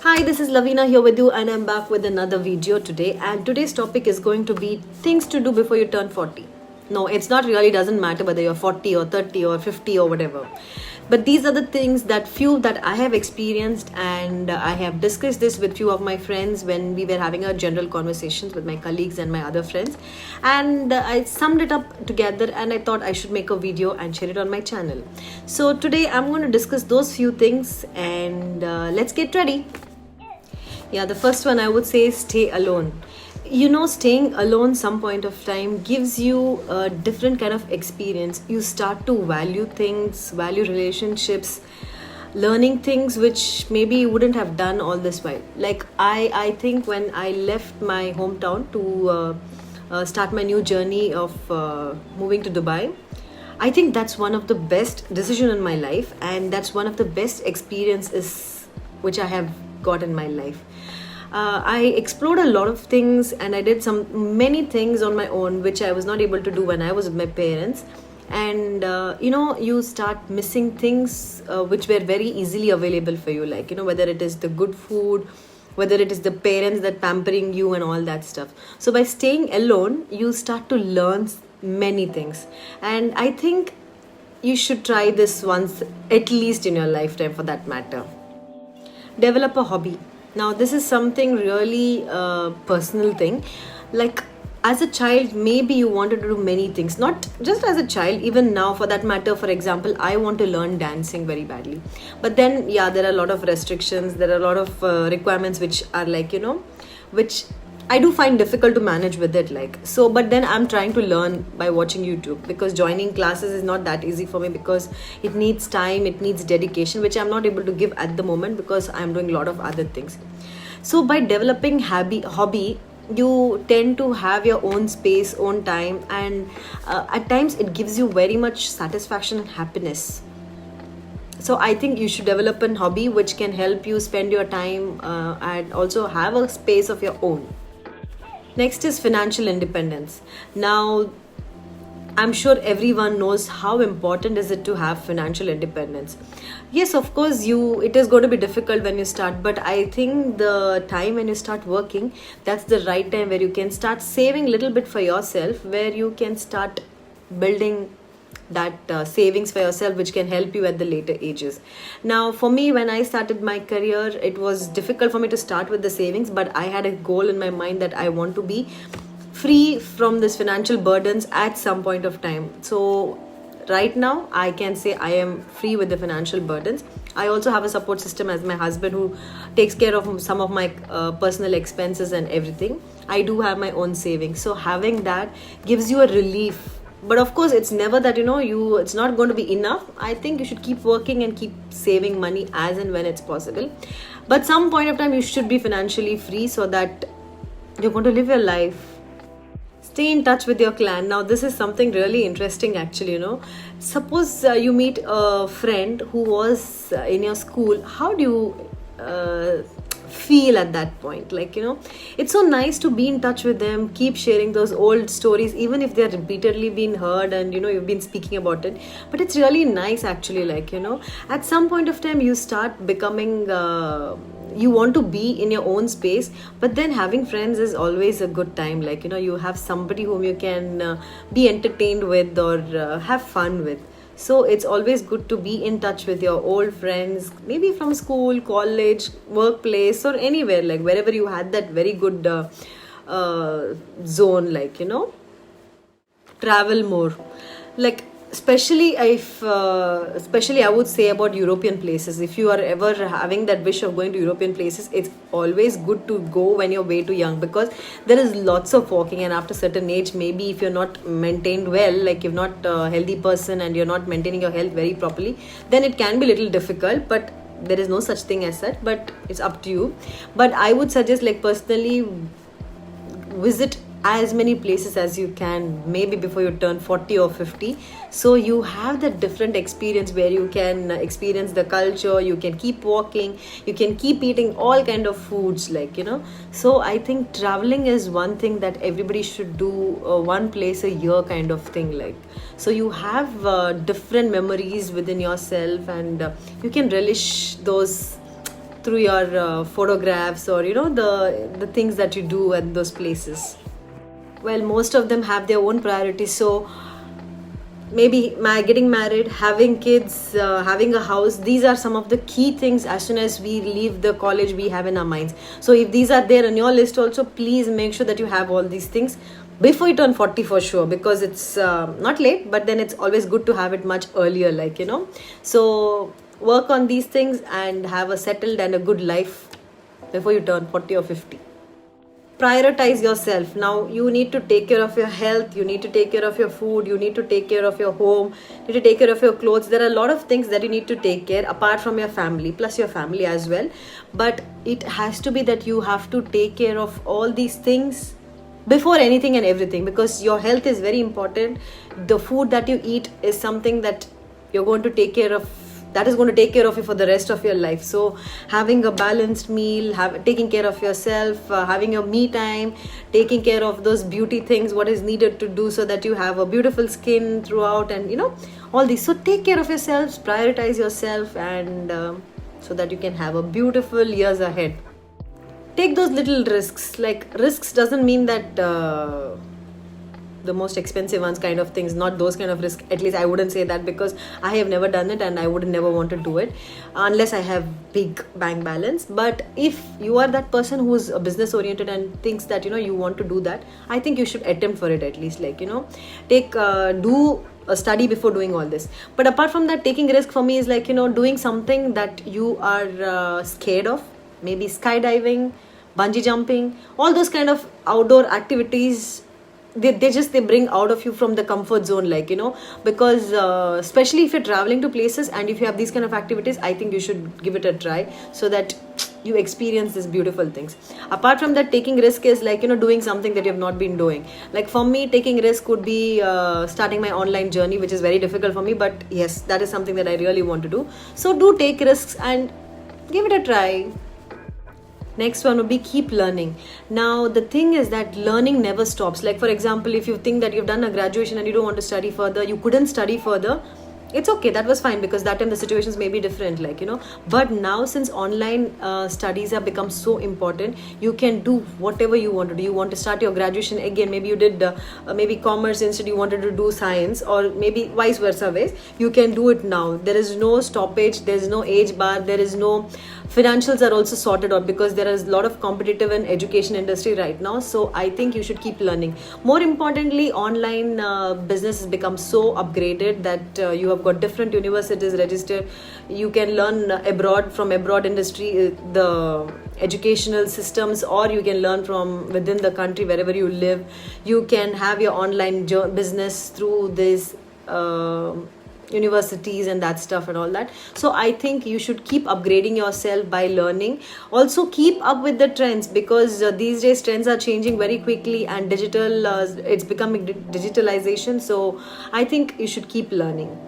Hi, this is Lavina here with you, and I'm back with another video today. And today's topic is going to be things to do before you turn 40. No, it's not really doesn't matter whether you're 40 or 30 or 50 or whatever. But these are the things that I have experienced, and I have discussed this with few of my friends when we were having our general conversations with my colleagues and my other friends. And I summed it up together, and I thought I should make a video and share it on my channel. So today I'm going to discuss those few things, and let's get ready. Yeah, the first one I would say is stay alone. Staying alone some point of time gives you a different kind of experience. You start to value things, value relationships, learning things which maybe you wouldn't have done all this while. Like I think when I left my hometown to start my new journey of moving to Dubai, I think that's one of the best decision in my life, and that's one of the best experiences which I have got in my life. I explored a lot of things, and I did many things on my own which I was not able to do when I was with my parents. And you start missing things which were very easily available for you, like whether it is the good food, whether it is the parents that pampering you and all that stuff. So by staying alone, you start to learn many things, and I think you should try this once at least in your lifetime, for that matter. Develop a hobby. Now this is something really personal thing. Like, as a child, maybe you wanted to do many things, not just as a child, even now for that matter. For example, I want to learn dancing very badly, but then there are a lot of restrictions, there are a lot of requirements which are like which I do find difficult to manage with it, like so. But then I'm trying to learn by watching YouTube, because joining classes is not that easy for me, because it needs time, it needs dedication, which I'm not able to give at the moment because I'm doing a lot of other things. So by developing hobby, you tend to have your own space, own time, and at times it gives you very much satisfaction and happiness. So I think you should develop a hobby which can help you spend your time and also have a space of your own. Next is financial independence. Now, I'm sure everyone knows how important is it to have financial independence. Yes, of course, it is going to be difficult when you start, but I think the time when you start working, that's the right time where you can start saving a little bit for yourself, where you can start building that savings for yourself, which can help you at the later ages. Now for me, when I started my career, it was difficult for me to start with the savings, but I had a goal in my mind that I want to be free from this financial burdens at some point of time. So right now I can say I am free with the financial burdens. I also have a support system as my husband, who takes care of some of my personal expenses and everything. I do have my own savings, so having that gives you a relief. But of course, it's never that it's not going to be enough. I think you should keep working and keep saving money as and when it's possible, but some point of time you should be financially free, so that you're going to live your life. Stay in touch with your clan. Now this is something really interesting, actually. Suppose you meet a friend who was in your school. How do you feel at that point? Like, it's so nice to be in touch with them, keep sharing those old stories, even if they're repeatedly being heard and you've been speaking about it. But it's really nice, actually. Like, at some point of time you start becoming you want to be in your own space, but then having friends is always a good time. Like, you have somebody whom you can be entertained with, or have fun with. So it's always good to be in touch with your old friends, maybe from school, college, workplace, or anywhere, like wherever you had that very good zone. Like, travel more. Like, especially I would say about European places. If you are ever having that wish of going to European places, it's always good to go when you're way too young, because there is lots of walking, and after certain age, maybe if you're not maintained well, like you're not a healthy person and you're not maintaining your health very properly, then it can be a little difficult. But there is no such thing as that, but it's up to you. But I would suggest, like, personally, visit as many places as you can, maybe before you turn 40 or 50, so you have that different experience where you can experience the culture, you can keep walking, you can keep eating all kind of foods, like, so I think traveling is one thing that everybody should do, one place a year kind of thing, like, so you have different memories within yourself, and you can relish those through your photographs, or the things that you do at those places. Well, most of them have their own priorities, so maybe getting married, having kids, having a house, these are some of the key things as soon as we leave the college we have in our minds. So if these are there on your list also, please make sure that you have all these things before you turn 40 for sure, because it's not late, but then it's always good to have it much earlier, so work on these things and have a settled and a good life before you turn 40 or 50. Prioritize yourself. Now you need to take care of your health, you need to take care of your food, you need to take care of your home, you need to take care of your clothes. There are a lot of things that you need to take care apart from your family, plus your family as well. But it has to be that you have to take care of all these things before anything and everything, because your health is very important. The food that you eat is something that you're going to take care of, that is going to take care of you for the rest of your life. So having a balanced meal, taking care of yourself, having your me time, taking care of those beauty things, what is needed to do so that you have a beautiful skin throughout, and all these. So take care of yourselves, prioritize yourself, and so that you can have a beautiful years ahead. Take those little risks. Like, risks doesn't mean that the most expensive ones kind of things, not those kind of risk. At least I wouldn't say that, because I have never done it and I would never want to do it unless I have big bank balance. But if you are that person who's a business oriented and thinks that you want to do that, I think you should attempt for it at least. Do a study before doing all this. But apart from that, taking risk for me is doing something that you are scared of, maybe skydiving, bungee jumping, all those kind of outdoor activities. They bring out of you from the comfort zone, because especially if you're traveling to places and if you have these kind of activities, I think you should give it a try so that you experience these beautiful things. Apart from that, taking risk is doing something that you have not been doing. Like for me, taking risk would be starting my online journey, which is very difficult for me, but yes, that is something that I really want to do. So do take risks and give it a try. Next one would be keep learning. Now the thing is that learning never stops. Like for example, if you think that you've done a graduation and you don't want to study further, you couldn't study further, it's okay, that was fine, because that time the situations may be different, but now since online studies have become so important, you can do whatever you want to do. You want to start your graduation again, maybe you did maybe commerce, instead you wanted to do science, or maybe vice versa ways, you can do it now. There is no stoppage, there is no age bar, there is no financials are also sorted out, because there is a lot of competitive in education industry right now. So I think you should keep learning. More importantly, online business has become so upgraded that you have got different universities registered. You can learn abroad from abroad industry, the educational systems, or you can learn from within the country wherever you live. You can have your online business through this universities and that stuff and all that. So I think you should keep upgrading yourself by learning. Also keep up with the trends, because these days trends are changing very quickly, and digital it's becoming digitalization. So I think you should keep learning.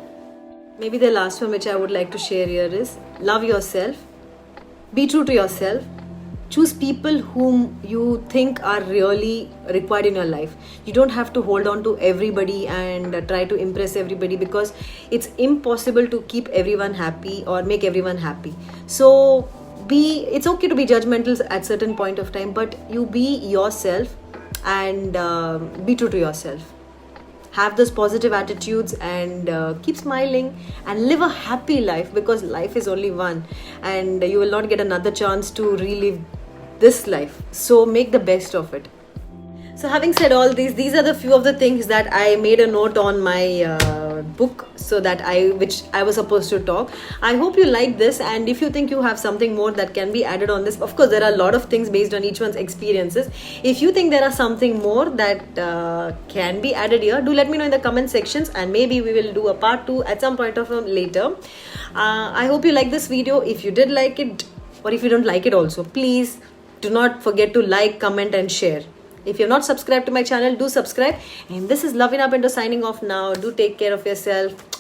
Maybe the last one which I would like to share here is love yourself, be true to yourself. Choose people whom you think are really required in your life. You don't have to hold on to everybody and try to impress everybody, because it's impossible to keep everyone happy or make everyone happy. So it's okay to be judgmental at certain point of time, but you be yourself and be true to yourself. Have those positive attitudes and keep smiling and live a happy life, because life is only one and you will not get another chance to relive this life. So make the best of it. So having said all these are the few of the things that I made a note on my book, so that which I was supposed to talk. I hope you like this, and if you think you have something more that can be added on this, of course there are a lot of things based on each one's experiences. If you think there are something more that can be added here, do let me know in the comment sections, and maybe we will do a part 2 at some point of later. I hope you like this video. If you did like it, or if you don't like it also, please do not forget to like, comment and share. If you have not subscribed to my channel, do subscribe. And this is Lavina Pinto signing off now. Do take care of yourself.